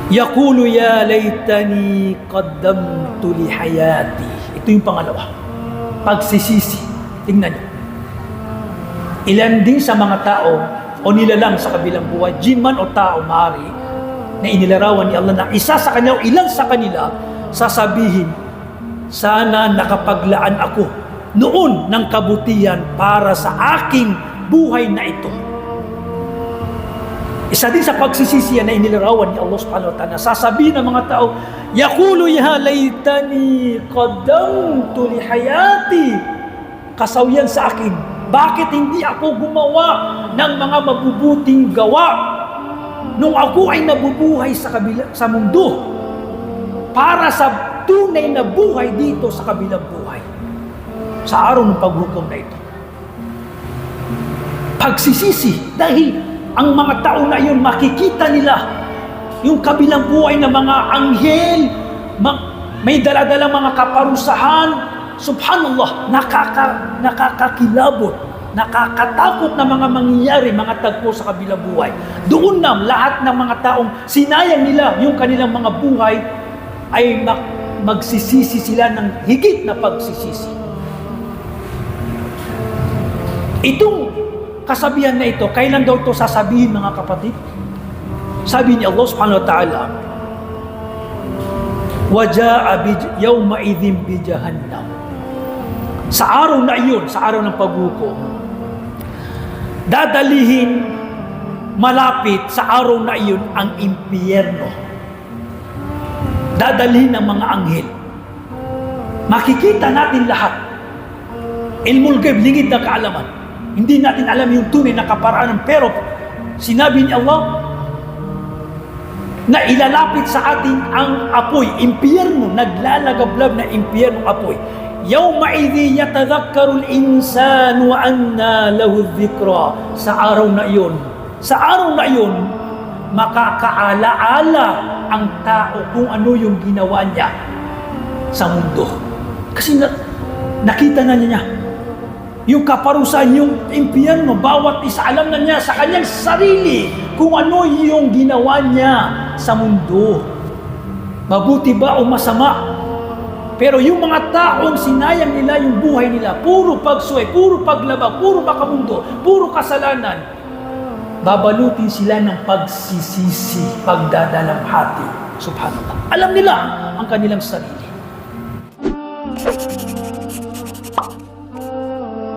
Yaqulu ya laytani qaddamtu li hayati. Ito yung pangalawa. Pagsisisi. Tingnan nyo. Ilan din sa mga tao o nilalang sa kabilang buhay, jin man o tao maaari, na inilarawan ni Allah na isa sa kanila o ilan sa kanila sasabihin, sana nakapaglaan ako noon ng kabutihan para sa aking buhay na ito. Isa din sa pagsisisi na inilarawan ni Allah subhanahu wa ta'ala, sasabihin ng mga tao, yaqulu ya laytani qaddamtu li hayati. Kasawian sa akin, bakit hindi ako gumawa ng mga mabubuting gawa nung ako ay nabubuhay sa mundo para sa tunay na buhay dito sa kabilang buhay, sa araw ng paghukom na ito. Pagsisisi dahil ang mga tao na iyon, makikita nila yung kabilang buhay na mga anghel, may daladalang mga kaparusahan. Subhanallah, nakakakilabot, nakakatakot na mga mangyayari, mga tagpo sa kabilang buhay. Doon na lahat ng mga taong sinayang nila yung kanilang mga buhay ay magsisisi sila ng higit na pagsisisi. Itong kasabihan na ito, kailan daw ito sasabihin, mga kapatid? Sabi ni Allah subhanahu wa ta'ala, waja'a yawma idhin bi jahannam. Sa araw na iyon, sa araw ng paghukom, dadalihin malapit sa araw na iyon ang impyerno. Dadalihin ng mga anghel. Makikita natin lahat. Ilmul ghaib, lingid na kaalaman. Hindi natin alam yung tunay na kaparaanan, pero sinabi ni Allah na ilalapit sa atin ang apoy, impyerno, naglalagablab na impyerno apoy. Yawma idhi yatadhakkaru al-insanu wa anna lahu dhikra. Sa araw na iyon, makakaalaala ang tao kung ano yung ginawa niya sa mundo. Kasi nakita na niya yung kaparusahan, yung impyerno. Bawat isa alam na niya sa kanyang sarili kung ano yung ginawa niya sa mundo, mabuti ba o masama. Pero yung mga taong sinayang nila yung buhay nila, puro pagsuway, puro paglaba, puro makamundo, puro kasalanan, babalutin sila ng pagsisisi, pagdadalamhati. Subhanallah, alam nila ang kanilang sarili.